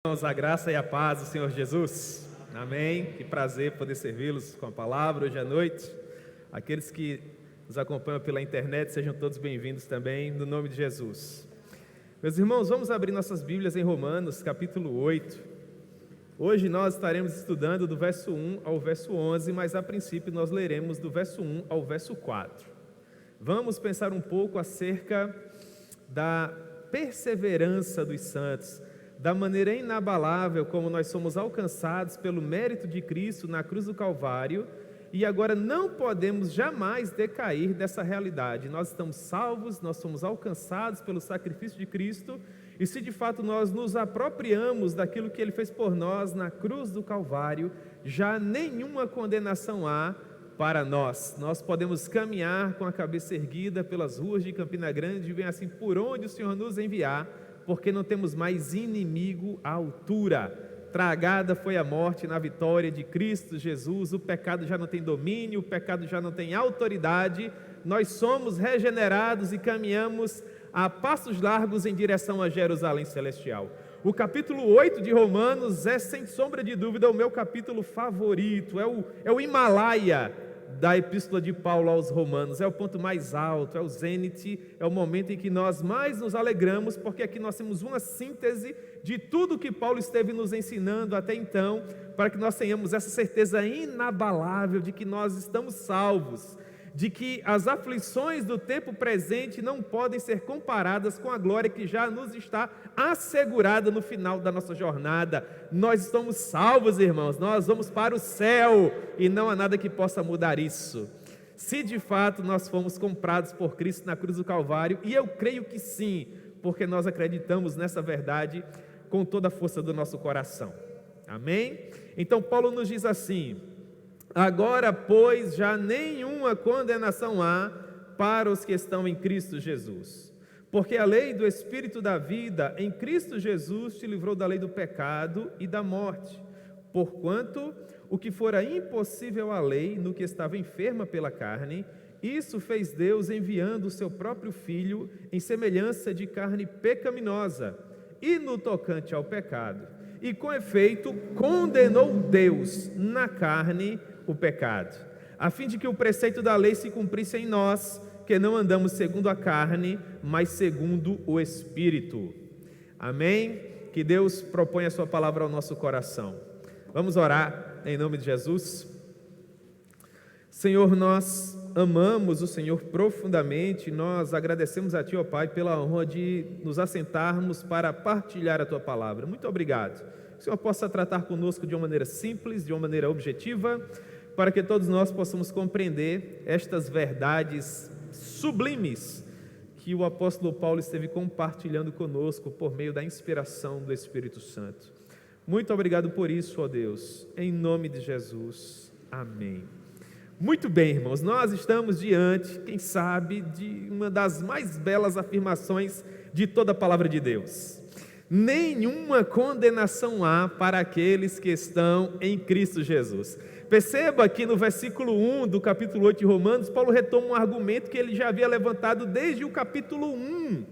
Irmãos, a graça e a paz do Senhor Jesus. Amém. Que prazer poder servi-los com a palavra hoje à noite. Aqueles que nos acompanham pela internet, sejam todos bem-vindos também, no nome de Jesus. Meus irmãos, vamos abrir nossas Bíblias em Romanos, capítulo 8. Hoje nós estaremos estudando do verso 1 ao verso 11, mas a princípio nós leremos do verso 1 ao verso 4. Vamos pensar um pouco acerca da perseverança dos santos, da maneira inabalável como nós somos alcançados pelo mérito de Cristo na cruz do Calvário, e agora não podemos jamais decair dessa realidade. Nós estamos salvos, nós somos alcançados pelo sacrifício de Cristo, e se de fato nós nos apropriamos daquilo que Ele fez por nós na cruz do Calvário, já nenhuma condenação há para nós. Nós podemos caminhar com a cabeça erguida pelas ruas de Campina Grande, e bem assim, por onde o Senhor nos enviar, porque não temos mais inimigo à altura. Tragada foi a morte na vitória de Cristo Jesus, o pecado já não tem domínio, o pecado já não tem autoridade, nós somos regenerados e caminhamos a passos largos em direção a Jerusalém Celestial. O capítulo 8 de Romanos é, sem sombra de dúvida, o meu capítulo favorito, é o Himalaia da epístola de Paulo aos Romanos, é o ponto mais alto, é o zênite, é o momento em que nós mais nos alegramos, porque aqui nós temos uma síntese de tudo que Paulo esteve nos ensinando até então, para que nós tenhamos essa certeza inabalável de que nós estamos salvos, de que as aflições do tempo presente não podem ser comparadas com a glória que já nos está assegurada no final da nossa jornada. Nós estamos salvos, irmãos, nós vamos para o céu e não há nada que possa mudar isso. Se de fato nós fomos comprados por Cristo na cruz do Calvário, e eu creio que sim, porque nós acreditamos nessa verdade com toda a força do nosso coração. Amém? Então Paulo nos diz assim: agora, pois, já nenhuma condenação há para os que estão em Cristo Jesus. Porque a lei do Espírito da vida em Cristo Jesus te livrou da lei do pecado e da morte. Porquanto o que fora impossível à lei, no que estava enferma pela carne, isso fez Deus enviando o seu próprio Filho em semelhança de carne pecaminosa, e no tocante ao pecado. E com efeito condenou Deus na carne o pecado, a fim de que o preceito da lei se cumprisse em nós, que não andamos segundo a carne, mas segundo o Espírito. Amém? Que Deus proponha a sua palavra ao nosso coração. Vamos orar em nome de Jesus. Senhor, nós amamos o Senhor profundamente, nós agradecemos a Ti, ó Pai, pela honra de nos assentarmos para partilhar a Tua palavra. Muito obrigado. Que o Senhor possa tratar conosco de uma maneira simples, de uma maneira objetiva, para que todos nós possamos compreender estas verdades sublimes que o apóstolo Paulo esteve compartilhando conosco por meio da inspiração do Espírito Santo. Muito obrigado por isso, ó Deus, em nome de Jesus. Amém. Muito bem, irmãos, nós estamos diante, quem sabe, de uma das mais belas afirmações de toda a palavra de Deus. Nenhuma condenação há para aqueles que estão em Cristo Jesus. Perceba que no versículo 1 do capítulo 8 de Romanos, Paulo retoma um argumento que ele já havia levantado desde o capítulo 1.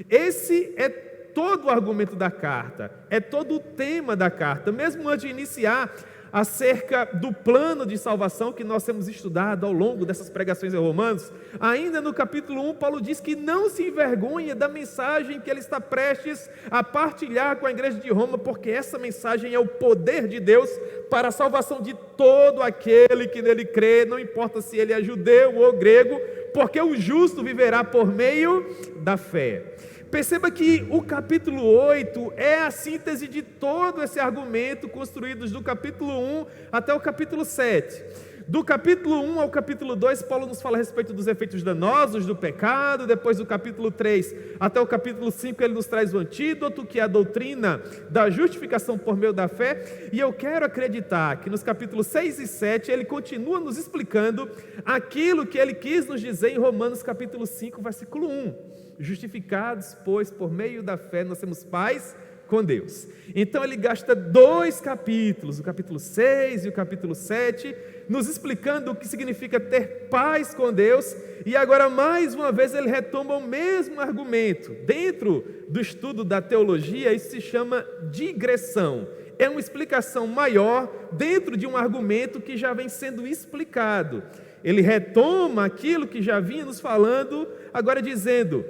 Esse é todo o argumento da carta, é todo o tema da carta. Mesmo antes de iniciar acerca do plano de salvação que nós temos estudado ao longo dessas pregações em Romanos, ainda no capítulo 1, Paulo diz que não se envergonha da mensagem que ele está prestes a partilhar com a igreja de Roma, porque essa mensagem é o poder de Deus para a salvação de todo aquele que nele crê, não importa se ele é judeu ou grego, porque o justo viverá por meio da fé. Perceba que o capítulo 8 é a síntese de todo esse argumento construído do capítulo 1 até o capítulo 7. Do capítulo 1 ao capítulo 2, Paulo nos fala a respeito dos efeitos danosos do pecado. Depois do capítulo 3 até o capítulo 5, ele nos traz o antídoto, que é a doutrina da justificação por meio da fé. E eu quero acreditar que nos capítulos 6 e 7, ele continua nos explicando aquilo que ele quis nos dizer em Romanos capítulo 5, versículo 1. Justificados, pois, por meio da fé, nós temos paz com Deus. Então ele gasta 2 capítulos, o capítulo 6 e o capítulo 7, nos explicando o que significa ter paz com Deus, e agora mais uma vez ele retoma o mesmo argumento. Dentro do estudo da teologia, isso se chama digressão. É uma explicação maior dentro de um argumento que já vem sendo explicado. Ele retoma aquilo que já vinha nos falando, agora dizendo: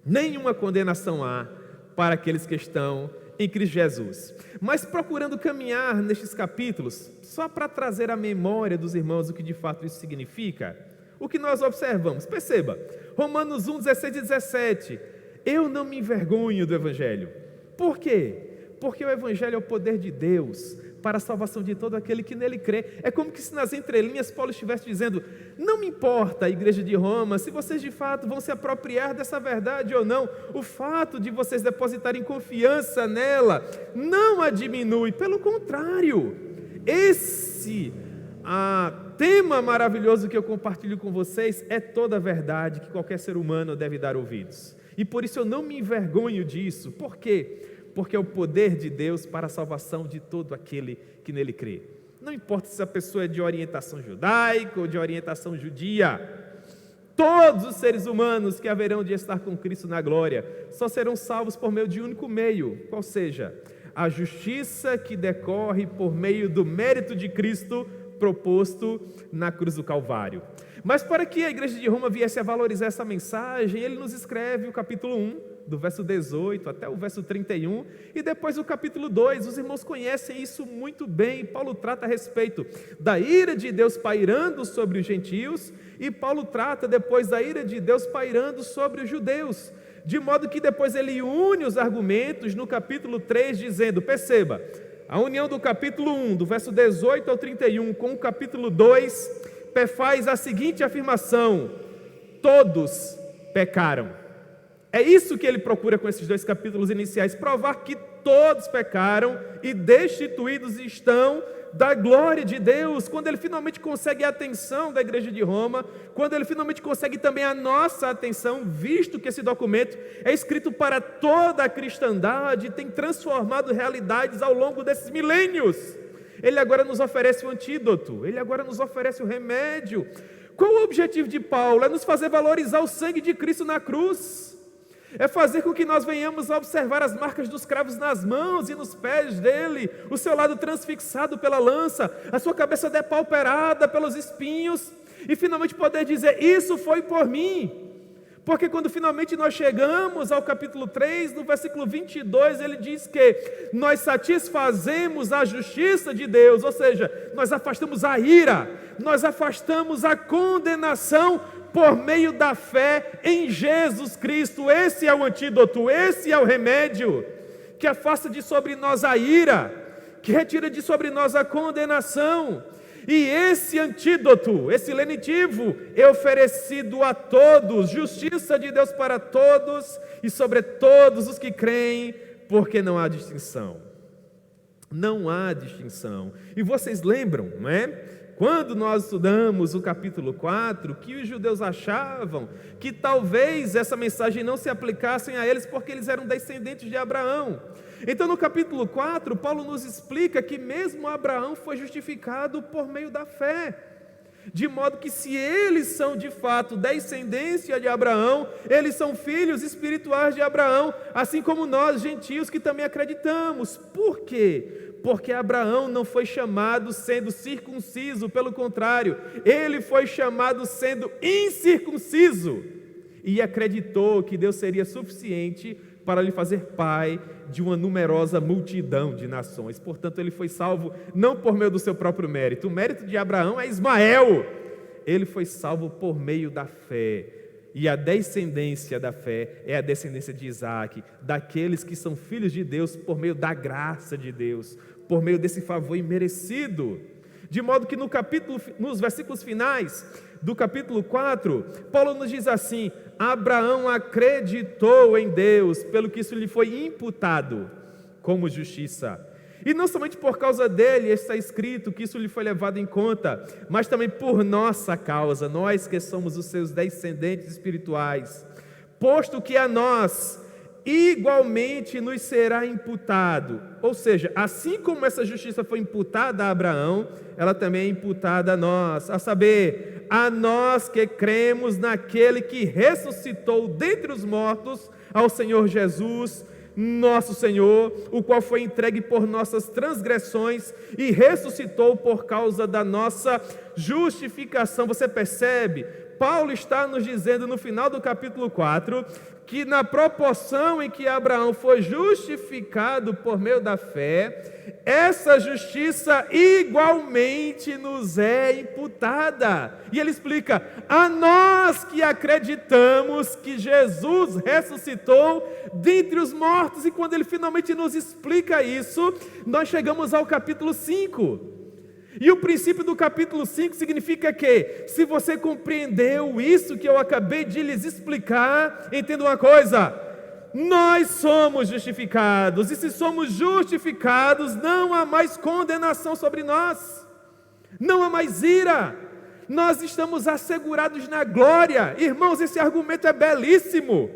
nenhuma condenação há para aqueles que estão em Cristo Jesus. Mas procurando caminhar nestes capítulos, só para trazer à memória dos irmãos o que de fato isso significa, o que nós observamos, perceba, Romanos 1, 16 e 17, eu não me envergonho do Evangelho. Por quê? Porque o Evangelho é o poder de Deus para a salvação de todo aquele que nele crê. É como que se nas entrelinhas Paulo estivesse dizendo: não me importa, a igreja de Roma, se vocês de fato vão se apropriar dessa verdade ou não, o fato de vocês depositarem confiança nela não a diminui, pelo contrário, esse tema maravilhoso que eu compartilho com vocês é toda a verdade que qualquer ser humano deve dar ouvidos, e por isso eu não me envergonho disso. Por quê? Porque é o poder de Deus para a salvação de todo aquele que nele crê. Não importa se a pessoa é de orientação judaica ou de orientação judia, todos os seres humanos que haverão de estar com Cristo na glória só serão salvos por meio de um único meio, qual seja, a justiça que decorre por meio do mérito de Cristo proposto na cruz do Calvário. Mas para que a igreja de Roma viesse a valorizar essa mensagem, ele nos escreve o capítulo 1, do verso 18 até o verso 31, e depois o capítulo 2, os irmãos conhecem isso muito bem. Paulo trata a respeito da ira de Deus pairando sobre os gentios, e Paulo trata depois da ira de Deus pairando sobre os judeus, de modo que depois ele une os argumentos no capítulo 3, dizendo, perceba, a união do capítulo 1, do verso 18 ao 31, com o capítulo 2, faz a seguinte afirmação: todos pecaram. É isso que ele procura com esses 2 capítulos iniciais, provar que todos pecaram e destituídos estão da glória de Deus. Quando ele finalmente consegue a atenção da igreja de Roma, quando ele finalmente consegue também a nossa atenção, visto que esse documento é escrito para toda a cristandade, tem transformado realidades ao longo desses milênios, ele agora nos oferece o antídoto, ele agora nos oferece o remédio. Qual o objetivo de Paulo? É nos fazer valorizar o sangue de Cristo na cruz, é fazer com que nós venhamos a observar as marcas dos cravos nas mãos e nos pés dele, o seu lado transfixado pela lança, a sua cabeça depauperada pelos espinhos, e finalmente poder dizer, isso foi por mim. Porque quando finalmente nós chegamos ao capítulo 3, no versículo 22, ele diz que nós satisfazemos a justiça de Deus, ou seja, nós afastamos a ira, nós afastamos a condenação por meio da fé em Jesus Cristo. Esse é o antídoto, esse é o remédio, que afasta de sobre nós a ira, que retira de sobre nós a condenação. E esse antídoto, esse lenitivo, é oferecido a todos, justiça de Deus para todos e sobre todos os que creem, porque não há distinção. Não há distinção. E vocês lembram, não é? Quando nós estudamos o capítulo 4, que os judeus achavam que talvez essa mensagem não se aplicasse a eles porque eles eram descendentes de Abraão. Então no capítulo 4, Paulo nos explica que mesmo Abraão foi justificado por meio da fé, de modo que se eles são de fato descendência de Abraão, eles são filhos espirituais de Abraão, assim como nós gentios que também acreditamos. Por quê? Porque Abraão não foi chamado sendo circunciso, pelo contrário, ele foi chamado sendo incircunciso, e acreditou que Deus seria suficiente para lhe fazer pai de uma numerosa multidão de nações. Portanto, ele foi salvo não por meio do seu próprio mérito. O mérito de Abraão é Ismael. Ele foi salvo por meio da fé. E a descendência da fé é a descendência de Isaac, daqueles que são filhos de Deus por meio da graça de Deus, por meio desse favor imerecido. De modo que nos versículos finais do capítulo 4, Paulo nos diz assim: Abraão acreditou em Deus, pelo que isso lhe foi imputado como justiça. E não somente por causa dele está escrito que isso lhe foi levado em conta, mas também por nossa causa, nós que somos os seus descendentes espirituais. Posto que a nós igualmente nos será imputado. Ou seja, assim como essa justiça foi imputada a Abraão, ela também é imputada a nós, a saber, a nós que cremos naquele que ressuscitou dentre os mortos, ao Senhor Jesus, nosso Senhor, o qual foi entregue por nossas transgressões e ressuscitou por causa da nossa justificação. Você percebe? Paulo está nos dizendo no final do capítulo 4, que na proporção em que Abraão foi justificado por meio da fé, essa justiça igualmente nos é imputada. E ele explica, a nós que acreditamos que Jesus ressuscitou dentre os mortos. E quando ele finalmente nos explica isso, nós chegamos ao capítulo 5. E o princípio do capítulo 5 significa que, se você compreendeu isso que eu acabei de lhes explicar, entenda uma coisa: nós somos justificados, e se somos justificados, não há mais condenação sobre nós, não há mais ira, nós estamos assegurados na glória. Irmãos, esse argumento é belíssimo.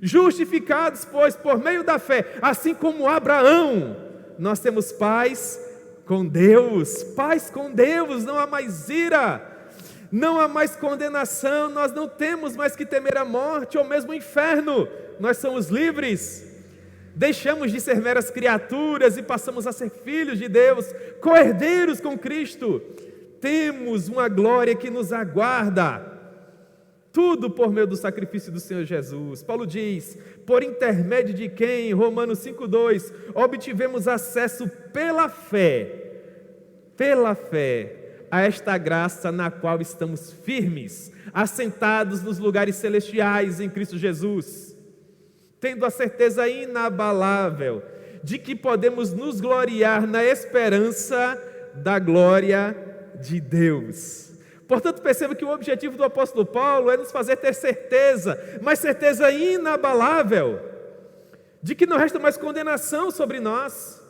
Justificados, pois, por meio da fé, assim como Abraão, nós temos paz com Deus, não há mais ira, não há mais condenação, nós não temos mais que temer a morte ou mesmo o inferno, nós somos livres, deixamos de ser meras criaturas e passamos a ser filhos de Deus, co-herdeiros com Cristo, temos uma glória que nos aguarda, tudo por meio do sacrifício do Senhor Jesus. Paulo diz, por intermédio de quem, Romanos 5,2, obtivemos acesso pela fé, a esta graça na qual estamos firmes, assentados nos lugares celestiais em Cristo Jesus, tendo a certeza inabalável de que podemos nos gloriar na esperança da glória de Deus. Portanto, perceba que o objetivo do apóstolo Paulo é nos fazer ter certeza, mas certeza inabalável, de que não resta mais condenação sobre nós,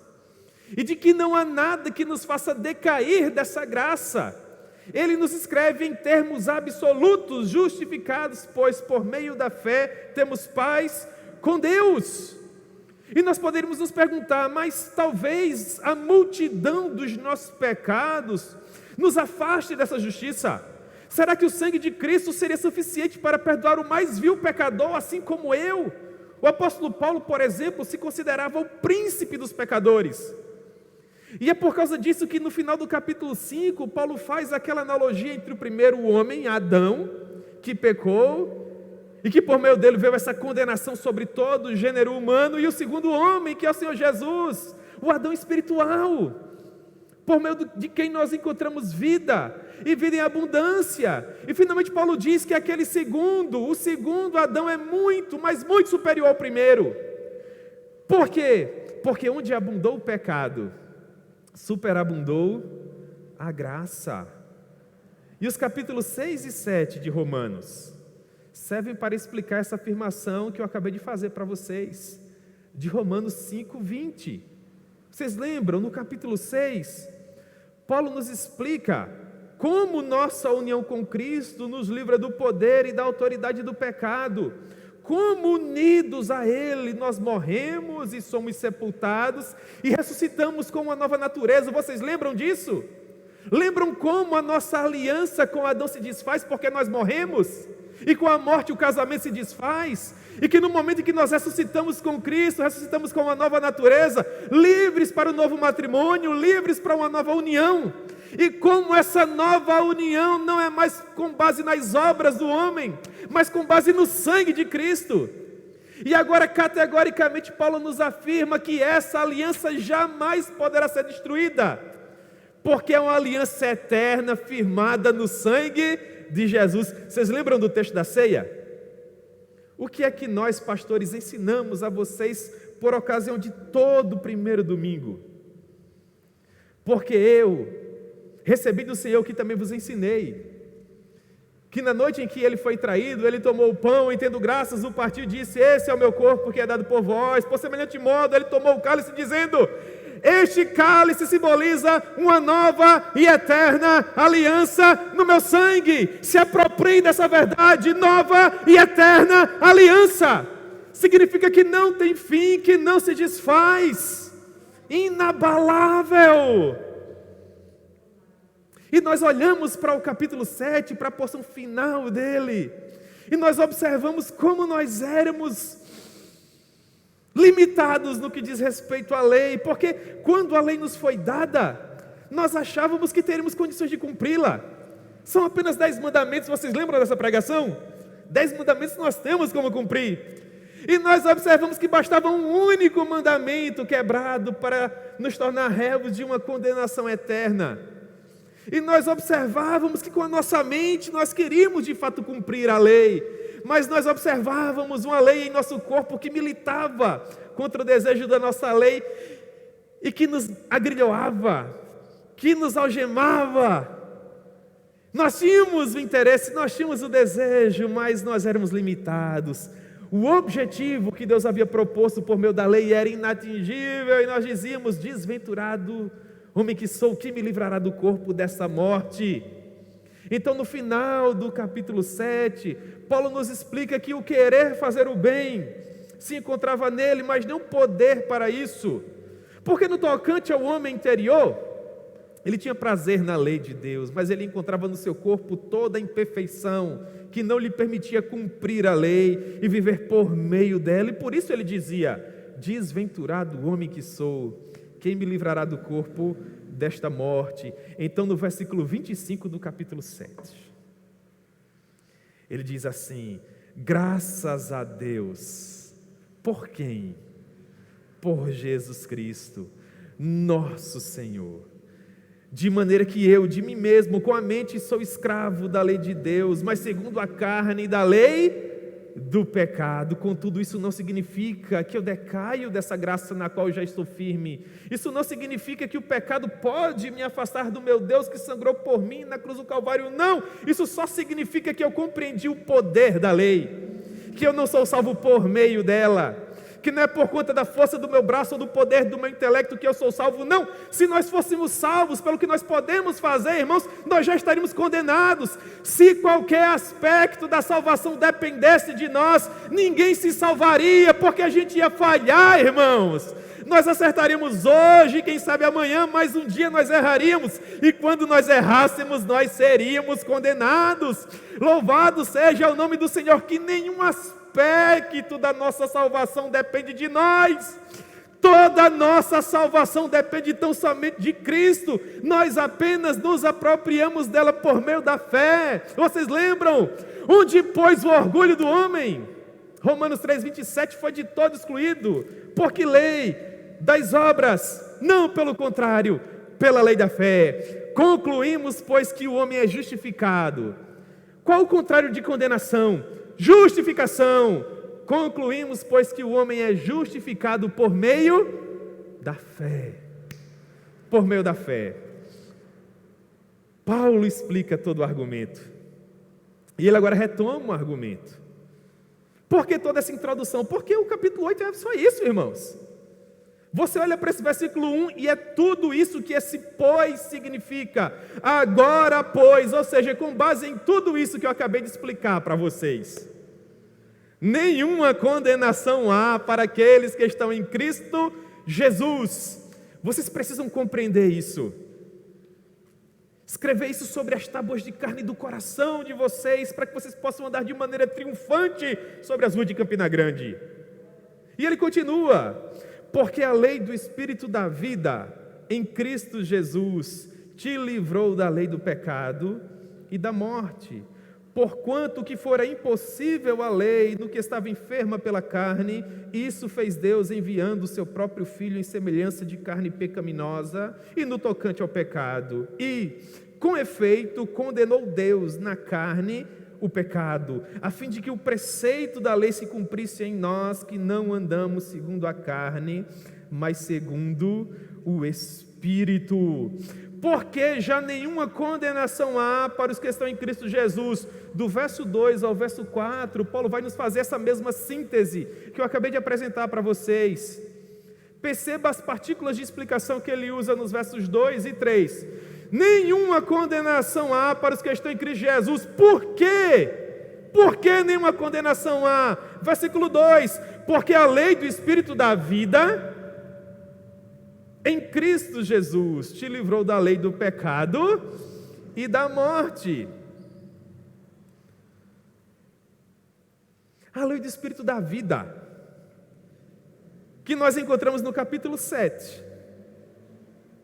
e de que não há nada que nos faça decair dessa graça. Ele nos escreve em termos absolutos, justificados, pois por meio da fé temos paz com Deus. E nós poderíamos nos perguntar, mas talvez a multidão dos nossos pecados nos afaste dessa justiça. Será que o sangue de Cristo seria suficiente para perdoar o mais vil pecador, assim como eu? O apóstolo Paulo, por exemplo, se considerava o príncipe dos pecadores. E é por causa disso que no final do capítulo 5, Paulo faz aquela analogia entre o primeiro homem, Adão, que pecou, e que por meio dele veio essa condenação sobre todo o gênero humano, e o segundo homem, que é o Senhor Jesus, o Adão espiritual, por meio de quem nós encontramos vida, e vida em abundância. E finalmente Paulo diz que aquele o segundo Adão é muito, mas muito superior ao primeiro. Por quê? Porque onde abundou o pecado, superabundou a graça. E os capítulos 6 e 7 de Romanos servem para explicar essa afirmação que eu acabei de fazer para vocês, de Romanos 5:20. Vocês lembram, no capítulo 6, Paulo nos explica como nossa união com Cristo nos livra do poder e da autoridade do pecado, como unidos a Ele nós morremos e somos sepultados e ressuscitamos com uma nova natureza. Vocês lembram disso? Lembram como a nossa aliança com Adão se desfaz porque nós morremos? E com a morte o casamento se desfaz? E que no momento em que nós ressuscitamos com Cristo, ressuscitamos com uma nova natureza, livres para o novo matrimônio, livres para uma nova união. E como essa nova união não é mais com base nas obras do homem, mas com base no sangue de Cristo. E agora categoricamente Paulo nos afirma que essa aliança jamais poderá ser destruída, porque é uma aliança eterna firmada no sangue de Jesus. Vocês lembram do texto da ceia? O que é que nós, pastores, ensinamos a vocês por ocasião de todo o primeiro domingo? Porque eu recebi do Senhor que também vos ensinei, que na noite em que ele foi traído, ele tomou o pão e tendo graças, o partiu e disse, esse é o meu corpo que é dado por vós. Por semelhante modo, ele tomou o cálice dizendo, este cálice simboliza uma nova e eterna aliança no meu sangue. Se apropriem dessa verdade, nova e eterna aliança. significa que não tem fim, que não se desfaz, inabalável. E nós olhamos para o capítulo 7, para a porção final dele, e nós observamos como nós éramos limitados no que diz respeito à lei, porque quando a lei nos foi dada, nós achávamos que teríamos condições de cumpri-la. São apenas 10 mandamentos, vocês lembram dessa pregação? 10 mandamentos nós temos como cumprir. E nós observamos que bastava um único mandamento quebrado para nos tornar réus de uma condenação eterna. E nós observávamos que com a nossa mente nós queríamos de fato cumprir a lei, mas nós observávamos uma lei em nosso corpo que militava contra o desejo da nossa lei e que nos agrilhoava, que nos algemava. Nós tínhamos o interesse, nós tínhamos o desejo, mas nós éramos limitados. O objetivo que Deus havia proposto por meio da lei era inatingível e nós dizíamos: desventurado homem que sou, que me livrará do corpo dessa morte? Então, no final do capítulo 7, Paulo nos explica que o querer fazer o bem se encontrava nele, mas não poder para isso, porque no tocante ao homem interior, ele tinha prazer na lei de Deus, mas ele encontrava no seu corpo toda a imperfeição que não lhe permitia cumprir a lei e viver por meio dela, e por isso ele dizia: desventurado homem que sou, quem me livrará do corpo desta morte? Então, no versículo 25 do capítulo 7, ele diz assim: graças a Deus. Por quem? Por Jesus Cristo, nosso Senhor. De maneira que eu, de mim mesmo, com a mente sou escravo da lei de Deus, mas segundo a carne da lei do pecado. Contudo, isso não significa que eu decaio dessa graça na qual eu já estou firme. Isso não significa que o pecado pode me afastar do meu Deus que sangrou por mim na cruz do Calvário. Não, isso só significa que eu compreendi o poder da lei, que eu não sou salvo por meio dela, que não é por conta da força do meu braço ou do poder do meu intelecto que eu sou salvo. Não, se nós fôssemos salvos pelo que nós podemos fazer, irmãos, nós já estaríamos condenados. Se qualquer aspecto da salvação dependesse de nós, ninguém se salvaria, porque a gente ia falhar, irmãos. Nós acertaríamos hoje, quem sabe amanhã, mas um dia nós erraríamos, e quando nós errássemos, nós seríamos condenados. Louvado seja o nome do Senhor, que nenhum aspecto da nossa salvação depende de nós. Toda a nossa salvação depende tão somente de Cristo. Nós apenas nos apropriamos dela por meio da fé. Vocês lembram? Onde pôs o orgulho do homem? Romanos 3,27 foi de todo excluído. Por que lei? Das obras? Não, pelo contrário, pela lei da fé. Concluímos, pois, que o homem é justificado. Qual o contrário de condenação? Justificação. Concluímos, pois, que o homem é justificado por meio da fé. Por meio da fé. Paulo explica todo o argumento. E ele agora retoma o argumento. Por que toda essa introdução? Porque o capítulo 8 é só isso, irmãos. Você olha para esse versículo 1 e é tudo isso que esse pois significa. Agora, pois, ou seja, com base em tudo isso que eu acabei de explicar para vocês, nenhuma condenação há para aqueles que estão em Cristo Jesus. Vocês precisam compreender isso. Escrever isso sobre as tábuas de carne do coração de vocês, para que vocês possam andar de maneira triunfante sobre as ruas de Campina Grande. E ele continua: porque a lei do Espírito da vida em Cristo Jesus te livrou da lei do pecado e da morte. Porquanto que fora impossível a lei no que estava enferma pela carne, isso fez Deus enviando o seu próprio Filho em semelhança de carne pecaminosa e no tocante ao pecado. E, com efeito, condenou Deus na carne o pecado, a fim de que o preceito da lei se cumprisse em nós, que não andamos segundo a carne, mas segundo o Espírito. Porque já nenhuma condenação há para os que estão em Cristo Jesus. Do verso 2 ao verso 4, Paulo vai nos fazer essa mesma síntese que eu acabei de apresentar para vocês. Perceba as partículas de explicação que ele usa nos versos 2 e 3. Nenhuma condenação há para os que estão em Cristo Jesus. Por quê? Por que nenhuma condenação há? Versículo 2: porque a lei do Espírito da vida em Cristo Jesus te livrou da lei do pecado e da morte. A lei do Espírito da vida, que nós encontramos no capítulo 7,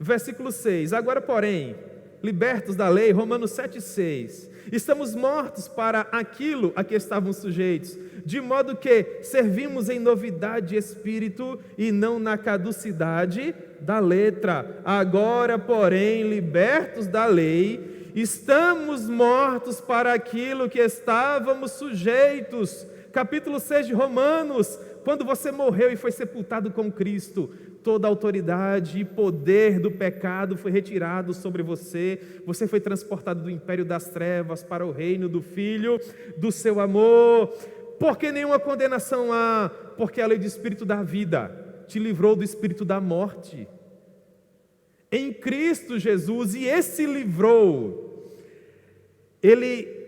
versículo 6. Agora, porém, libertos da lei, Romanos 7,6, estamos mortos para aquilo a que estávamos sujeitos, de modo que servimos em novidade de espírito e não na caducidade da letra. Agora, porém, libertos da lei, estamos mortos para aquilo que estávamos sujeitos. Capítulo 6 de Romanos: quando você morreu e foi sepultado com Cristo, toda a autoridade e poder do pecado foi retirado sobre você. Você foi transportado do império das trevas para o reino do Filho do seu amor. Porque nenhuma condenação há, porque a lei do Espírito da vida te livrou do espírito da morte em Cristo Jesus. E esse livrou, ele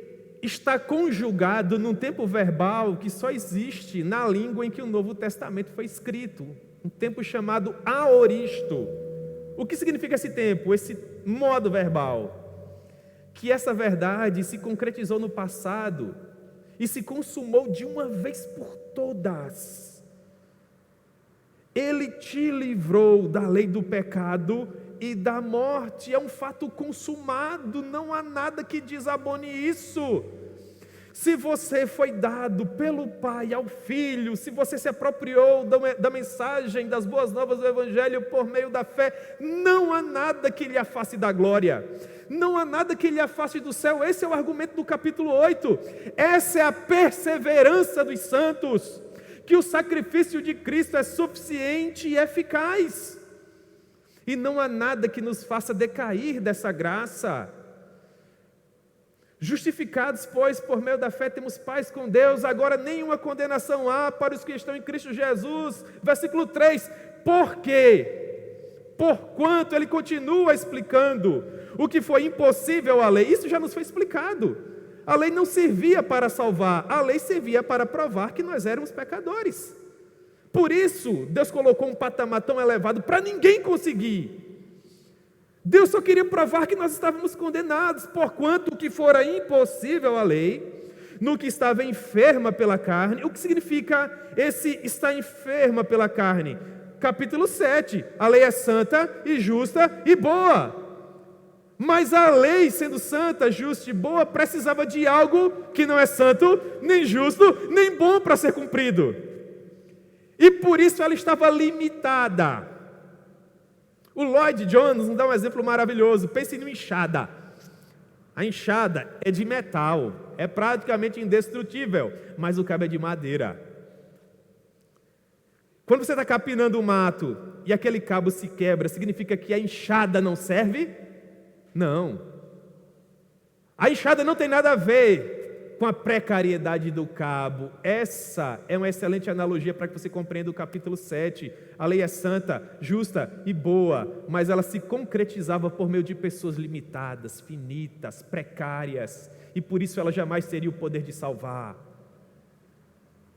está conjugado num tempo verbal que só existe na língua em que o Novo Testamento foi escrito, um tempo chamado aoristo. O que significa esse tempo, esse modo verbal? Que essa verdade se concretizou no passado e se consumou de uma vez por todas. Ele te livrou da lei do pecado e da morte. É um fato consumado, não há nada que desabone isso. Se você foi dado pelo Pai ao Filho, se você se apropriou da mensagem das boas novas do Evangelho por meio da fé, não há nada que lhe afaste da glória, não há nada que lhe afaste do céu. Esse é o argumento do capítulo 8, essa é a perseverança dos santos, que o sacrifício de Cristo é suficiente e eficaz, e não há nada que nos faça decair dessa graça. Justificados, pois, por meio da fé temos paz com Deus, agora nenhuma condenação há para os que estão em Cristo Jesus. Versículo 3, por quê? Porquanto, ele continua explicando o que foi impossível à lei. Isso já nos foi explicado. A lei não servia para salvar, a lei servia para provar que nós éramos pecadores. Por isso, Deus colocou um patamar tão elevado para ninguém conseguir. Deus só queria provar que nós estávamos condenados, porquanto o que fora impossível à lei, no que estava enferma pela carne. O que significa esse estar enferma pela carne? Capítulo 7, a lei é santa e justa e boa. Mas a lei, sendo santa, justa e boa, precisava de algo que não é santo, nem justo, nem bom para ser cumprido. E por isso ela estava limitada. O Lloyd Jones nos dá um exemplo maravilhoso. Pense numa enxada. A enxada é de metal, é praticamente indestrutível, mas o cabo é de madeira. Quando você está capinando o mato e aquele cabo se quebra, significa que a enxada não serve? Não. A enxada não tem nada a ver com a precariedade do cabo. Essa é uma excelente analogia para que você compreenda o capítulo 7. A lei é santa, justa e boa, mas ela se concretizava por meio de pessoas limitadas, finitas, precárias, e por isso ela jamais teria o poder de salvar.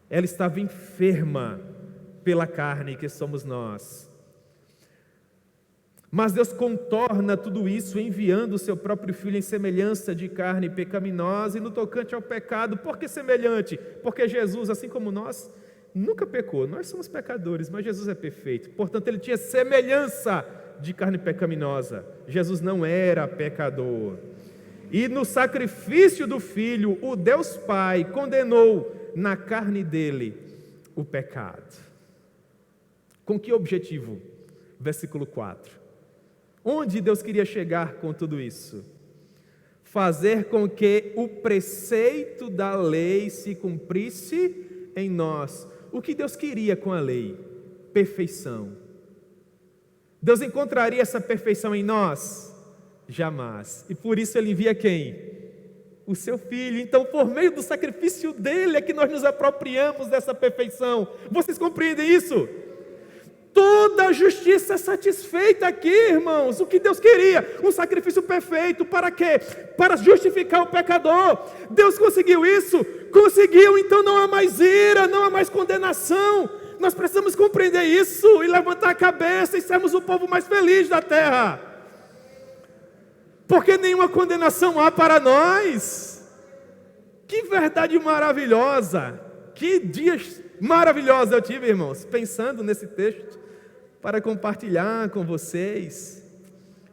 Ela estava enferma pela carne, que somos nós. Mas Deus contorna tudo isso enviando o seu próprio Filho em semelhança de carne pecaminosa. E no tocante ao pecado, por que semelhante? Porque Jesus, assim como nós, nunca pecou. Nós somos pecadores, mas Jesus é perfeito. Portanto, ele tinha semelhança de carne pecaminosa. Jesus não era pecador. E no sacrifício do Filho, o Deus Pai condenou na carne dele o pecado. Com que objetivo? Versículo 4. Onde Deus queria chegar com tudo isso? Fazer com que o preceito da lei se cumprisse em nós. O que Deus queria com a lei? Perfeição. Deus encontraria essa perfeição em nós? Jamais. E por isso ele envia quem? O seu Filho. Então, por meio do sacrifício dele é que nós nos apropriamos dessa perfeição. Vocês compreendem isso? Toda a justiça é satisfeita aqui, irmãos. O que Deus queria? Um sacrifício perfeito. Para quê? Para justificar o pecador. Deus conseguiu isso? Conseguiu. Então não há mais ira, não há mais condenação. Nós precisamos compreender isso e levantar a cabeça e sermos o povo mais feliz da terra. Porque nenhuma condenação há para nós. Que verdade maravilhosa. Que dias maravilhosos eu tive, irmãos, pensando nesse texto para compartilhar com vocês.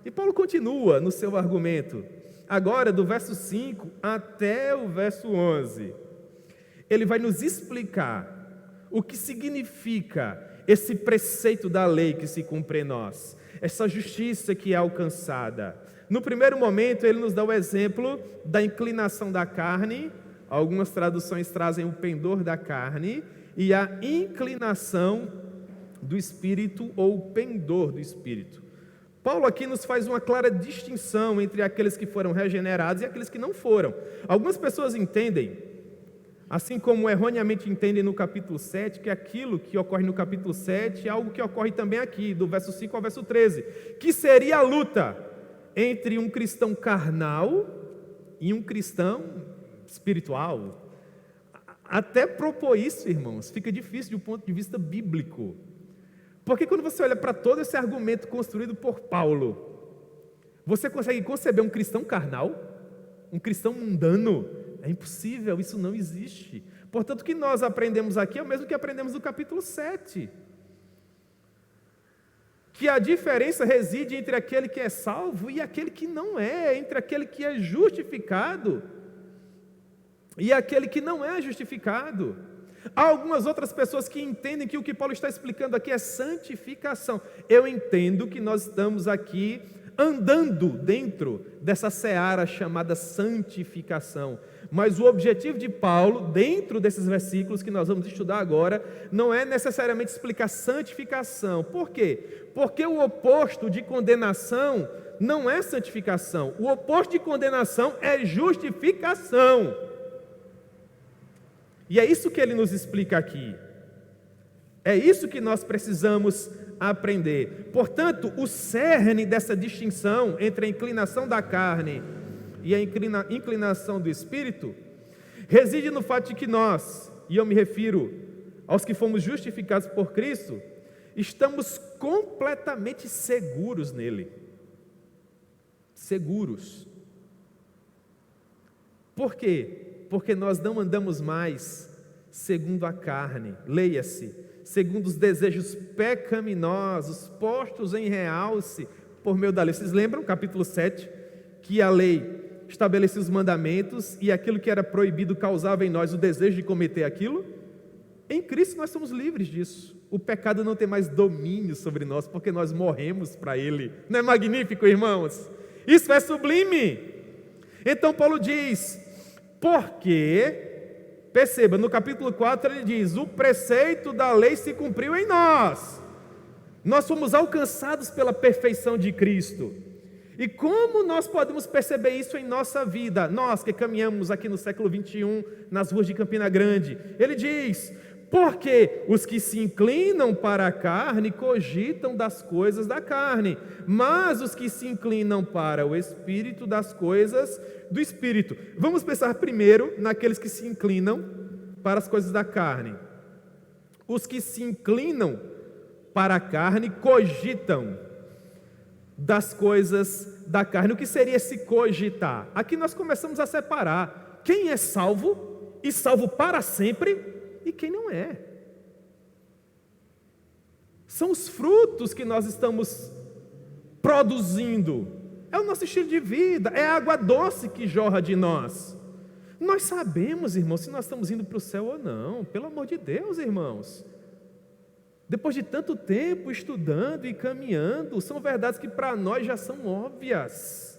E Paulo continua no seu argumento, agora do verso 5 até o verso 11. Ele vai nos explicar o que significa esse preceito da lei que se cumpre em nós, essa justiça que é alcançada. No primeiro momento, ele nos dá o exemplo da inclinação da carne. Algumas traduções trazem o pendor da carne e a inclinação do espírito ou o pendor do espírito. Paulo aqui nos faz uma clara distinção entre aqueles que foram regenerados e aqueles que não foram. Algumas pessoas entendem, assim como erroneamente entendem no capítulo 7, que aquilo que ocorre no capítulo 7 é algo que ocorre também aqui, do verso 5 ao verso 13, que seria a luta entre um cristão carnal e um cristão espiritual. Até propor isso, irmãos, fica difícil do ponto de vista bíblico. Porque quando você olha para todo esse argumento construído por Paulo, você consegue conceber um cristão carnal? Um cristão mundano? É impossível, isso não existe. Portanto, o que nós aprendemos aqui é o mesmo que aprendemos no capítulo 7. Que a diferença reside entre aquele que é salvo e aquele que não é, entre aquele que é justificado e aquele que não é justificado. Há algumas outras pessoas que entendem que o que Paulo está explicando aqui é santificação. Eu entendo que nós estamos aqui andando dentro dessa seara chamada santificação. Mas o objetivo de Paulo, dentro desses versículos que nós vamos estudar agora, não é necessariamente explicar santificação. Por quê? Porque o oposto de condenação não é santificação. O oposto de condenação é justificação. E é isso que ele nos explica aqui. É isso que nós precisamos aprender. Portanto, o cerne dessa distinção entre a inclinação da carne e a inclinação do espírito reside no fato de que nós, e eu me refiro aos que fomos justificados por Cristo, estamos completamente seguros nele. Seguros. Por quê? Porque nós não andamos mais segundo a carne, leia-se, segundo os desejos pecaminosos, postos em realce por meio da lei. Vocês lembram, capítulo 7, que a lei estabelecia os mandamentos e aquilo que era proibido causava em nós o desejo de cometer aquilo? Em Cristo nós somos livres disso. O pecado não tem mais domínio sobre nós, porque nós morremos para ele. Não é magnífico, irmãos? Isso é sublime. Então Paulo diz, porque, perceba, no capítulo 4 ele diz, o preceito da lei se cumpriu em nós. Nós fomos alcançados pela perfeição de Cristo. E como nós podemos perceber isso em nossa vida? Nós que caminhamos aqui no século 21, nas ruas de Campina Grande. Ele diz, porque os que se inclinam para a carne cogitam das coisas da carne, mas os que se inclinam para o Espírito, das coisas do Espírito. Vamos pensar primeiro naqueles que se inclinam para as coisas da carne. Os que se inclinam para a carne cogitam das coisas da carne. O que seria esse cogitar? Aqui nós começamos a separar quem é salvo e salvo para sempre e quem não é. São os frutos que nós estamos produzindo. É o nosso estilo de vida, é a água doce que jorra de nós. Nós sabemos, irmãos, se nós estamos indo para o céu ou não. Pelo amor de Deus, irmãos. Depois de tanto tempo estudando e caminhando, são verdades que para nós já são óbvias.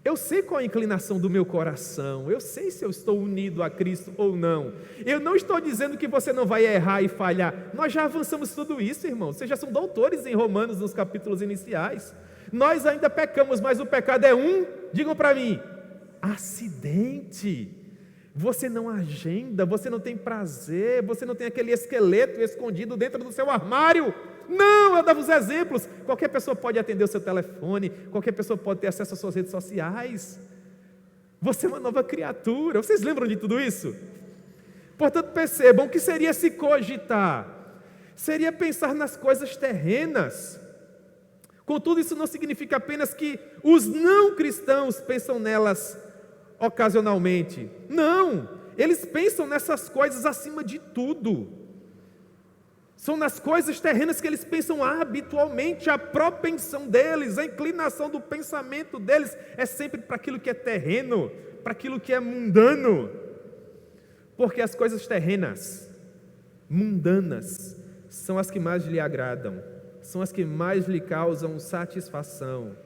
Eu sei qual é a inclinação do meu coração, eu sei se eu estou unido a Cristo ou não. Eu não estou dizendo que você não vai errar e falhar. Nós já avançamos tudo isso, irmãos. Vocês já são doutores em Romanos nos capítulos iniciais. Nós ainda pecamos, mas o pecado é digam para mim, acidente. Você não agenda, você não tem prazer, você não tem aquele esqueleto escondido dentro do seu armário. Não, eu dava os exemplos. Qualquer pessoa pode atender o seu telefone, qualquer pessoa pode ter acesso às suas redes sociais. Você é uma nova criatura. Vocês lembram de tudo isso? Portanto, percebam, o que seria se cogitar? Seria pensar nas coisas terrenas. Contudo, isso não significa apenas que os não cristãos pensam nelas ocasionalmente. Não, eles pensam nessas coisas acima de tudo. São nas coisas terrenas que eles pensam habitualmente. A propensão deles, a inclinação do pensamento deles é sempre para aquilo que é terreno, para aquilo que é mundano. Porque as coisas terrenas, mundanas, são as que mais lhe agradam, são as que mais lhe causam satisfação.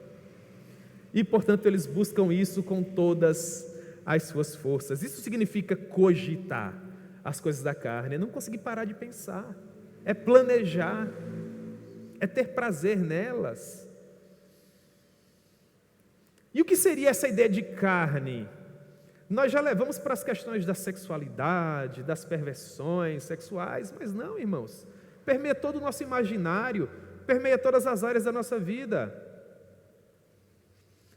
E, portanto, eles buscam isso com todas as suas forças. Isso significa cogitar as coisas da carne, é não conseguir parar de pensar, é planejar, é ter prazer nelas. E o que seria essa ideia de carne? Nós já levamos para as questões da sexualidade, das perversões sexuais, mas não, irmãos, permeia todo o nosso imaginário, permeia todas as áreas da nossa vida.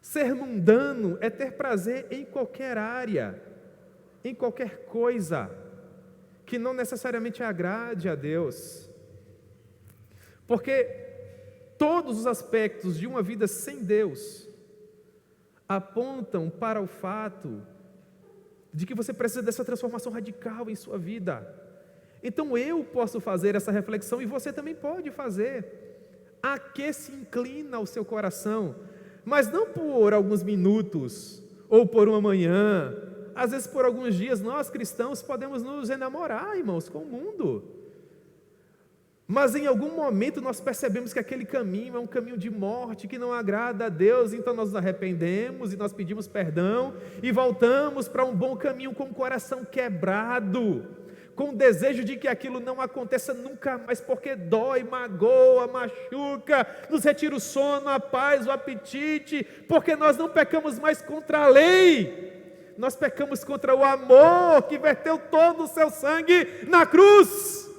Ser mundano é ter prazer em qualquer área, em qualquer coisa, que não necessariamente agrade a Deus. Porque todos os aspectos de uma vida sem Deus apontam para o fato de que você precisa dessa transformação radical em sua vida. Então eu posso fazer essa reflexão e você também pode fazer. A que se inclina o seu coração? Mas não por alguns minutos, ou por uma manhã, às vezes por alguns dias. Nós cristãos podemos nos enamorar, irmãos, com o mundo, mas em algum momento nós percebemos que aquele caminho é um caminho de morte, que não agrada a Deus. Então nós nos arrependemos e nós pedimos perdão e voltamos para um bom caminho com o coração quebrado, com o desejo de que aquilo não aconteça nunca mais, porque dói, magoa, machuca, nos retira o sono, a paz, o apetite, porque nós não pecamos mais contra a lei, nós pecamos contra o amor que verteu todo o seu sangue na cruz.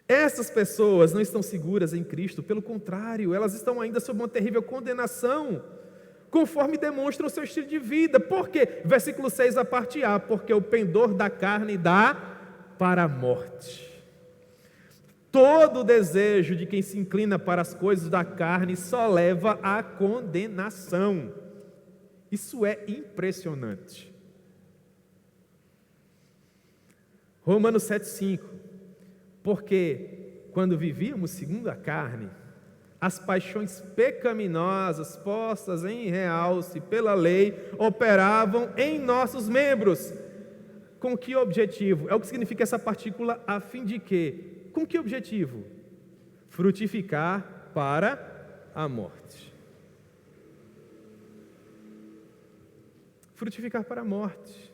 Essas pessoas não estão seguras em Cristo, pelo contrário, elas estão ainda sob uma terrível condenação, conforme demonstra o seu estilo de vida. Por quê? Versículo 6, a parte A, porque o pendor da carne dá para a morte. Todo desejo de quem se inclina para as coisas da carne só leva à condenação. Isso é impressionante. Romanos 7,5, porque quando vivíamos segundo a carne, as paixões pecaminosas postas em realce pela lei operavam em nossos membros. Com que objetivo? É o que significa essa partícula a fim de quê? Com que objetivo? Frutificar para a morte. Frutificar para a morte.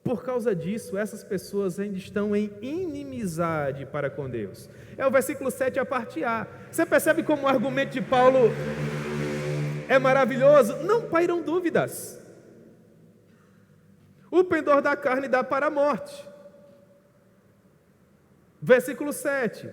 Por causa disso, essas pessoas ainda estão em inimizade para com Deus. É o versículo 7, a parte A. Você percebe como o argumento de Paulo é maravilhoso? Não pairam dúvidas. O pendor da carne dá para a morte. Versículo 7.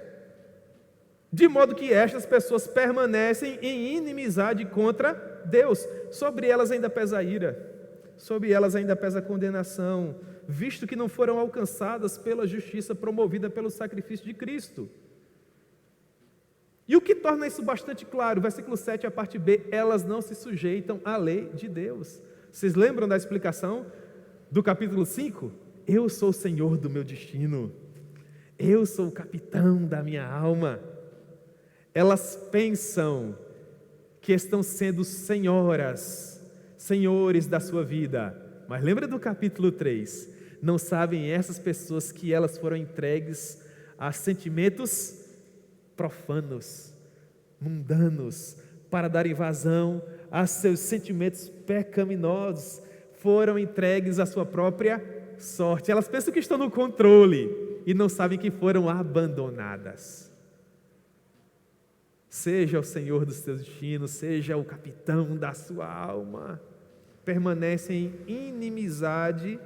De modo que estas pessoas permanecem em inimizade contra Deus. Sobre elas ainda pesa a ira. Sobre elas ainda pesa a condenação, visto que não foram alcançadas pela justiça promovida pelo sacrifício de Cristo. E o que torna isso bastante claro? Versículo 7, a parte B, elas não se sujeitam à lei de Deus. Vocês lembram da explicação do capítulo 5? Eu sou o Senhor do meu destino, eu sou o capitão da minha alma. Elas pensam que estão sendo senhores da sua vida, mas lembra do capítulo 3, não sabem essas pessoas que elas foram entregues a sentimentos profanos, mundanos, para darem vazão a seus sentimentos pecaminosos, foram entregues à sua própria sorte. Elas pensam que estão no controle e não sabem que foram abandonadas. seja o Senhor dos teus destinos, seja o capitão da sua alma, permanecem em inimizade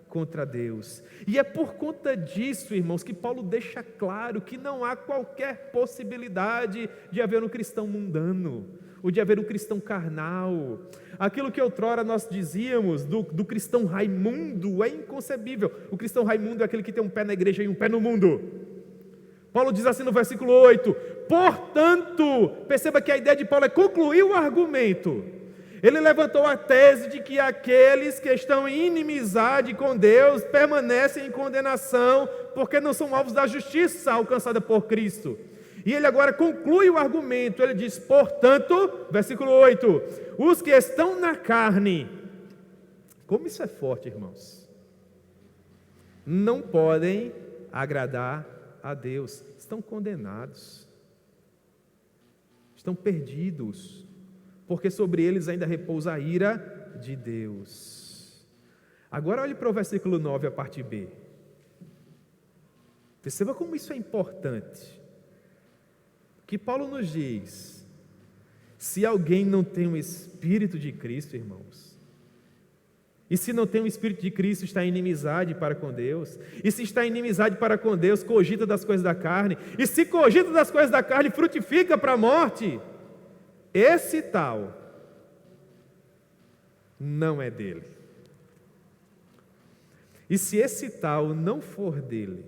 contra Deus. E é por conta disso, irmãos, que Paulo deixa claro que não há qualquer possibilidade de haver um cristão mundano, ou de haver um cristão carnal. Aquilo que outrora nós dizíamos do cristão Raimundo é inconcebível. O cristão Raimundo é aquele que tem um pé na igreja e um pé no mundo. Paulo diz assim no versículo 8: portanto, perceba que a ideia de Paulo é concluir o argumento. Ele levantou a tese de que aqueles que estão em inimizade com Deus permanecem em condenação, porque não são alvos da justiça alcançada por Cristo. E ele agora conclui o argumento, ele diz: portanto, versículo 8, os que estão na carne, como isso é forte, irmãos, não podem agradar a Deus, estão condenados, estão perdidos, porque sobre eles ainda repousa a ira de Deus. Agora olhe para o versículo 9, a parte B. Perceba como isso é importante. Que Paulo nos diz: se alguém não tem o Espírito de Cristo, irmãos, e se não tem o Espírito de Cristo, está em inimizade para com Deus, e se está em inimizade para com Deus, cogita das coisas da carne, e se cogita das coisas da carne, frutifica para a morte. Esse tal não é dele. E se esse tal não for dele,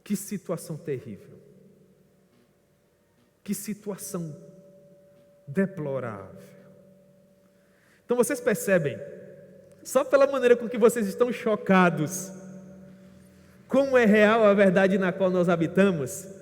que situação terrível, que situação deplorável. Então vocês percebem, só pela maneira com que vocês estão chocados, como é real a verdade na qual nós habitamos,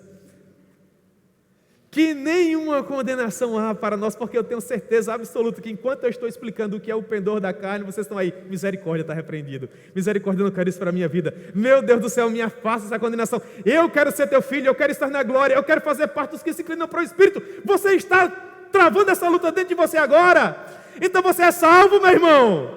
que nenhuma condenação há para nós, porque eu tenho certeza absoluta que enquanto eu estou explicando o que é o pendor da carne, vocês estão aí: misericórdia, está repreendido, misericórdia, eu não quero isso para a minha vida, meu Deus do céu, me afasta essa condenação, eu quero ser teu filho, eu quero estar na glória, eu quero fazer parte dos que se inclinam para o Espírito. Você está travando essa luta dentro de você agora, então você é salvo, meu irmão,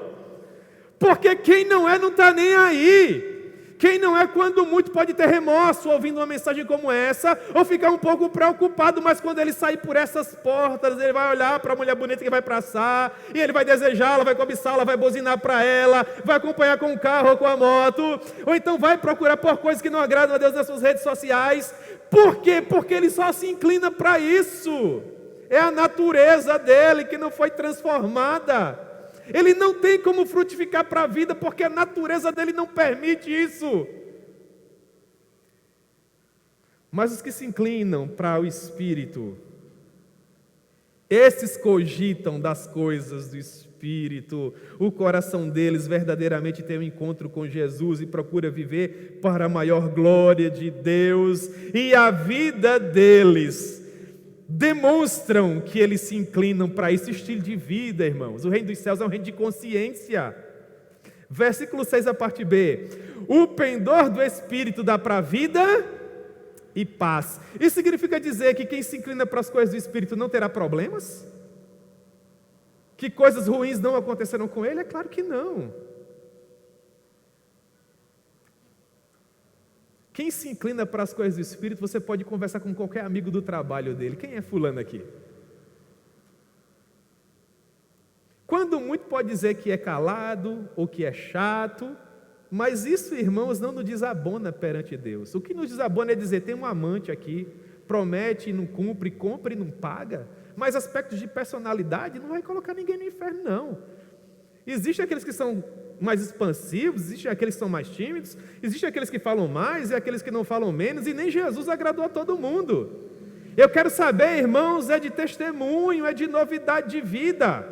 porque quem não é não está nem aí. Quem não é, quando muito, pode ter remorso ouvindo uma mensagem como essa, ou ficar um pouco preocupado, mas quando ele sair por essas portas, ele vai olhar para a mulher bonita que vai passar, e ele vai desejá-la, vai cobiçá-la, vai buzinar para ela, vai acompanhar com o carro ou com a moto, ou então vai procurar por coisas que não agradam a Deus nas suas redes sociais. Por quê? Porque ele só se inclina para isso. É a natureza dele que não foi transformada. Ele não tem como frutificar para a vida, porque a natureza dele não permite isso. Mas os que se inclinam para o Espírito, esses cogitam das coisas do Espírito, o coração deles verdadeiramente tem um encontro com Jesus e procura viver para a maior glória de Deus, e a vida deles demonstram que eles se inclinam para esse estilo de vida, irmãos. O reino dos céus é um reino de consciência. Versículo 6, a parte B: o pendor do Espírito dá para a vida e paz. Isso significa dizer que quem se inclina para as coisas do Espírito não terá problemas? Que coisas ruins não acontecerão com ele? É claro que não. Quem se inclina para as coisas do Espírito, você pode conversar com qualquer amigo do trabalho dele. Quem é fulano aqui? Quando muito pode dizer que é calado ou que é chato, mas isso, irmãos, não nos desabona perante Deus. O que nos desabona é dizer: tem um amante aqui, promete e não cumpre, compra e não paga, mas aspectos de personalidade não vai colocar ninguém no inferno, não. Existem aqueles que são mais expansivos, existem aqueles que são mais tímidos, existem aqueles que falam mais e aqueles que não falam menos, e nem Jesus agradou a todo mundo. Eu quero saber, irmãos, é de testemunho, é de novidade de vida.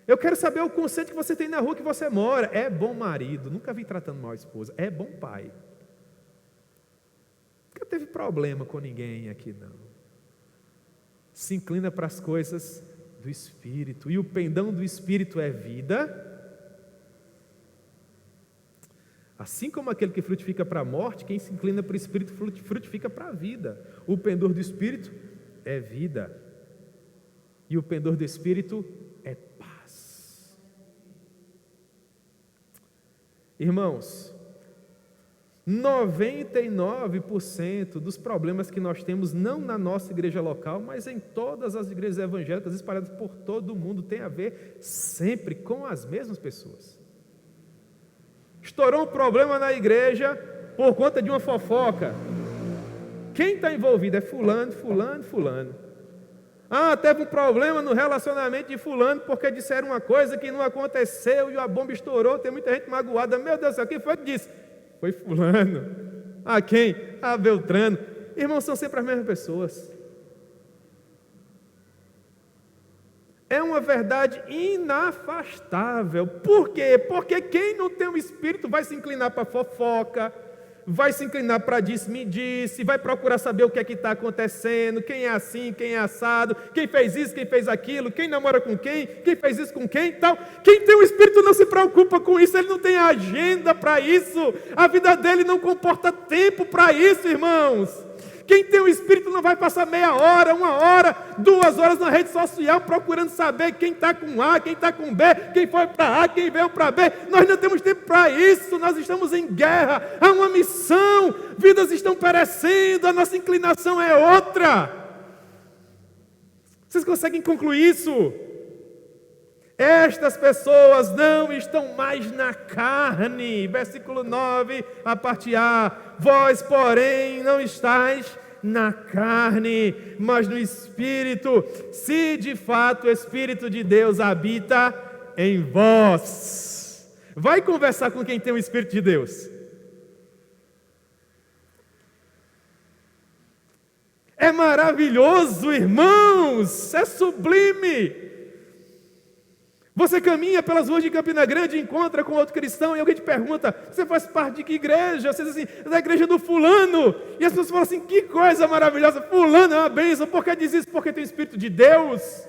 Eu quero saber o conceito que você tem na rua que você mora. É bom marido, nunca vi tratando mal a esposa. É bom pai. Nunca teve problema com ninguém aqui, não. Se inclina para as coisas do Espírito, e o pendão do Espírito é vida. Assim como aquele que frutifica para a morte, quem se inclina para o Espírito frutifica para a vida. O pendor do Espírito é vida, e o pendor do Espírito é paz. Irmãos, 99% dos problemas que nós temos, não na nossa igreja local, mas em todas as igrejas evangélicas espalhadas por todo o mundo, tem a ver sempre com as mesmas pessoas. Estourou um problema na igreja por conta de uma fofoca. Quem está envolvido é fulano, fulano, fulano. Ah, teve um problema no relacionamento de fulano porque disseram uma coisa que não aconteceu e a bomba estourou, tem muita gente magoada. Meu Deus do céu, quem foi que disse? Foi fulano. Ah, quem? Ah, Beltrano. Irmãos, são sempre as mesmas pessoas. É uma verdade inafastável. Por quê? Porque quem não tem o Espírito vai se inclinar para fofoca, vai se inclinar para disse-me-disse, vai procurar saber o que é que está acontecendo, quem é assim, quem é assado, quem fez isso, quem fez aquilo, quem namora com quem fez isso com quem, tal. Quem tem o Espírito não se preocupa com isso, ele não tem agenda para isso, a vida dele não comporta tempo para isso, irmãos. Quem tem o Espírito não vai passar meia hora, 1 hora, 2 horas na rede social procurando saber quem está com A, quem está com B, quem foi para A, quem veio para B. Nós não temos tempo para isso, nós estamos em guerra, há uma missão, vidas estão perecendo, a nossa inclinação é outra. Vocês conseguem concluir isso? Estas pessoas não estão mais na carne. Versículo 9, a parte A. Vós, porém, não estáis na carne, mas no Espírito, se de fato o Espírito de Deus habita em vós. Vai conversar com quem tem o Espírito de Deus. É maravilhoso, irmãos, é sublime. Você caminha pelas ruas de Campina Grande e encontra com outro cristão e alguém te pergunta, você faz parte de que igreja? Você diz assim, da igreja do fulano. E as pessoas falam assim, que coisa maravilhosa, fulano é uma bênção. Por que diz isso? Porque tem o Espírito de Deus.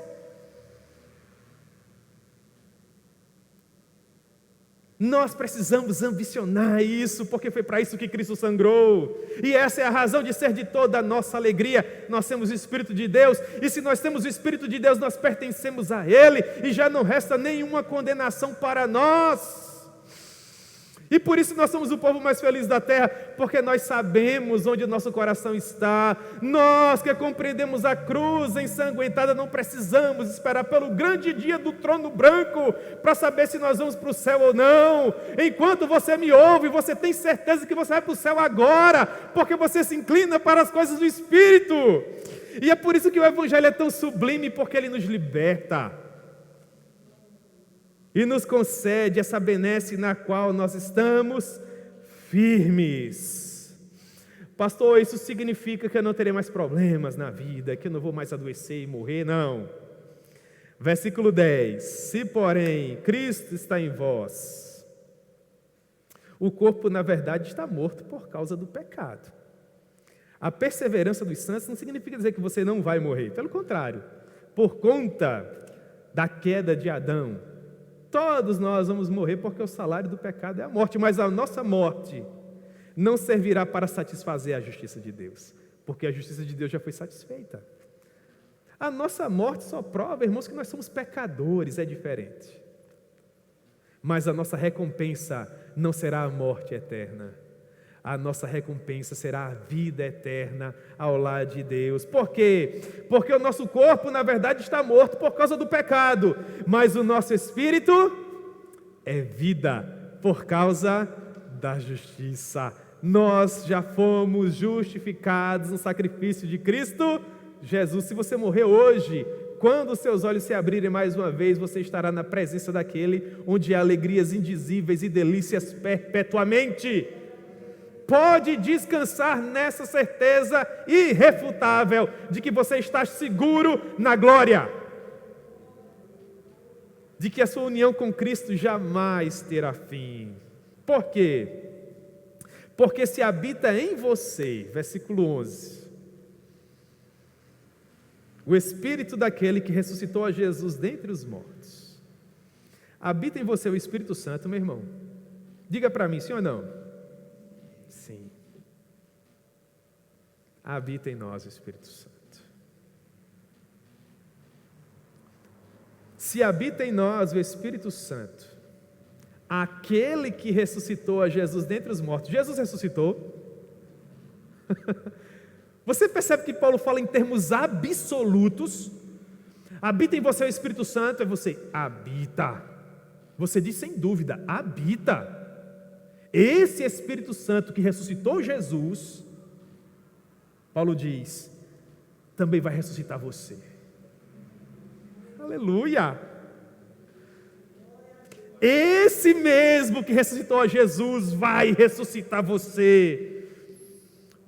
Nós precisamos ambicionar isso, porque foi para isso que Cristo sangrou. E essa é a razão de ser de toda a nossa alegria. Nós temos o Espírito de Deus, e se nós temos o Espírito de Deus, nós pertencemos a Ele, e já não resta nenhuma condenação para nós. E por isso nós somos o povo mais feliz da terra, porque nós sabemos onde o nosso coração está. Nós que compreendemos a cruz ensanguentada, não precisamos esperar pelo grande dia do trono branco, para saber se nós vamos para o céu ou não. Enquanto você me ouve, você tem certeza que você vai para o céu agora, porque você se inclina para as coisas do Espírito. E é por isso que o Evangelho é tão sublime, porque ele nos liberta. E nos concede essa benesse na qual nós estamos firmes. Pastor, isso significa que eu não terei mais problemas na vida, que eu não vou mais adoecer e morrer? Não. Versículo 10. Se, porém, Cristo está em vós, o corpo, na verdade, está morto por causa do pecado. A perseverança dos santos não significa dizer que você não vai morrer. Pelo contrário, por conta da queda de Adão, todos nós vamos morrer porque o salário do pecado é a morte, mas a nossa morte não servirá para satisfazer a justiça de Deus, porque a justiça de Deus já foi satisfeita. A nossa morte só prova, irmãos, que nós somos pecadores, é diferente. Mas a nossa recompensa não será a morte eterna. A nossa recompensa será a vida eterna ao lado de Deus. Por quê? Porque o nosso corpo, na verdade, está morto por causa do pecado, mas o nosso espírito é vida por causa da justiça. Nós já fomos justificados no sacrifício de Cristo Jesus. Se você morrer hoje, quando os seus olhos se abrirem mais uma vez, você estará na presença daquele onde há alegrias indizíveis e delícias perpetuamente. Pode descansar nessa certeza irrefutável de que você está seguro na glória, de que a sua união com Cristo jamais terá fim. Por quê? Porque se habita em você, versículo 11, o Espírito daquele que ressuscitou a Jesus dentre os mortos. Habita em você o Espírito Santo, meu irmão? Diga para mim, sim ou não? Sim. Habita em nós o Espírito Santo. Se habita em nós o Espírito Santo, aquele que ressuscitou a Jesus dentre os mortos. Jesus ressuscitou. Você percebe que Paulo fala em termos absolutos? Habita em você o Espírito Santo, é você habita. Você diz sem dúvida, habita. Esse Espírito Santo que ressuscitou Jesus, Paulo diz, também vai ressuscitar você. Aleluia! Esse mesmo que ressuscitou a Jesus vai ressuscitar você,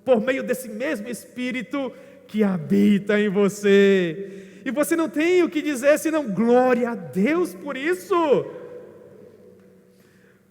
por meio desse mesmo Espírito que habita em você. E você não tem o que dizer senão glória a Deus por isso.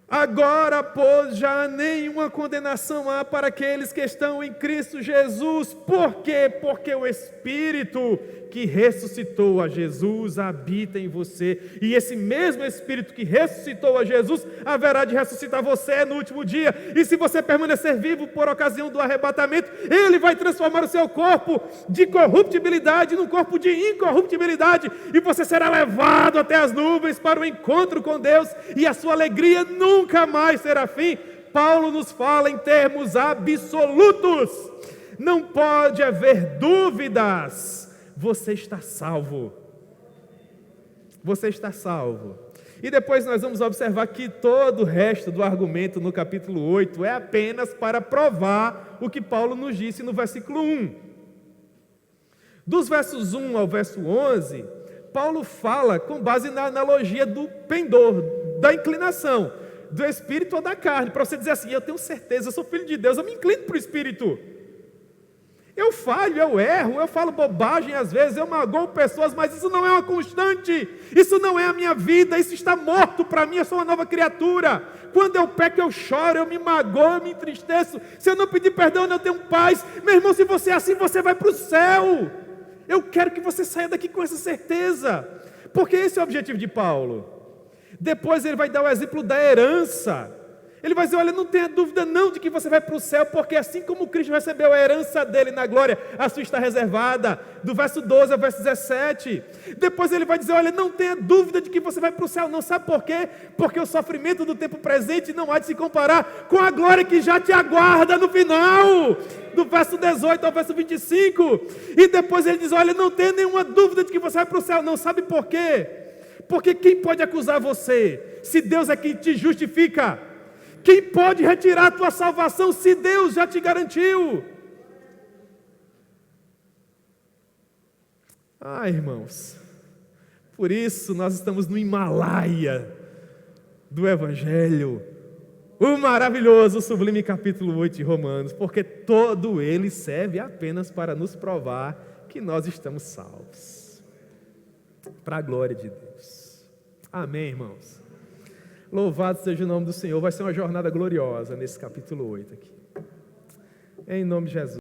Agora, pois, já nenhuma condenação há para aqueles que estão em Cristo Jesus. Por quê? Porque o Espírito que ressuscitou a Jesus habita em você. E esse mesmo Espírito que ressuscitou a Jesus haverá de ressuscitar você no último dia. E se você permanecer vivo por ocasião do arrebatamento, Ele vai transformar o seu corpo de corruptibilidade num corpo de incorruptibilidade. E você será levado até as nuvens para o encontro com Deus. E a sua alegria nunca mais terá fim. Paulo nos fala em termos absolutos. Não pode haver dúvidas. Você está salvo. Você está salvo. E depois nós vamos observar que todo o resto do argumento no capítulo 8 é apenas para provar o que Paulo nos disse no versículo 1. Dos versos 1 ao verso 11, Paulo fala com base na analogia do pendor, da inclinação, do espírito ou da carne, para você dizer assim, eu tenho certeza, eu sou filho de Deus, eu me inclino para o espírito. Eu falho, eu erro, eu falo bobagem às vezes, eu magoo pessoas, mas isso não é uma constante, isso não é a minha vida, isso está morto para mim, eu sou uma nova criatura. Quando eu peco, eu choro, eu me magoo, eu me entristeço. Se eu não pedir perdão, eu não tenho paz. Meu irmão, se você é assim, você vai para o céu. Eu quero que você saia daqui com essa certeza, porque esse é o objetivo de Paulo. Depois ele vai dar o exemplo da herança. Ele vai dizer, olha, não tenha dúvida não de que você vai para o céu, porque assim como Cristo recebeu a herança dele na glória, a sua está reservada, do verso 12 ao verso 17. Depois ele vai dizer, olha, não tenha dúvida de que você vai para o céu, não sabe por quê? Porque o sofrimento do tempo presente não há de se comparar com a glória que já te aguarda no final, do verso 18 ao verso 25. E depois ele diz, olha, não tenha nenhuma dúvida de que você vai para o céu, não sabe por quê? Porque quem pode acusar você, se Deus é quem te justifica? Quem pode retirar a tua salvação se Deus já te garantiu? Ah, irmãos, por isso nós estamos no Himalaia do Evangelho, o maravilhoso, sublime capítulo 8 de Romanos, porque todo ele serve apenas para nos provar que nós estamos salvos, para a glória de Deus. Amém, irmãos? Louvado seja o nome do Senhor. Vai ser uma jornada gloriosa nesse capítulo 8 aqui. Em nome de Jesus.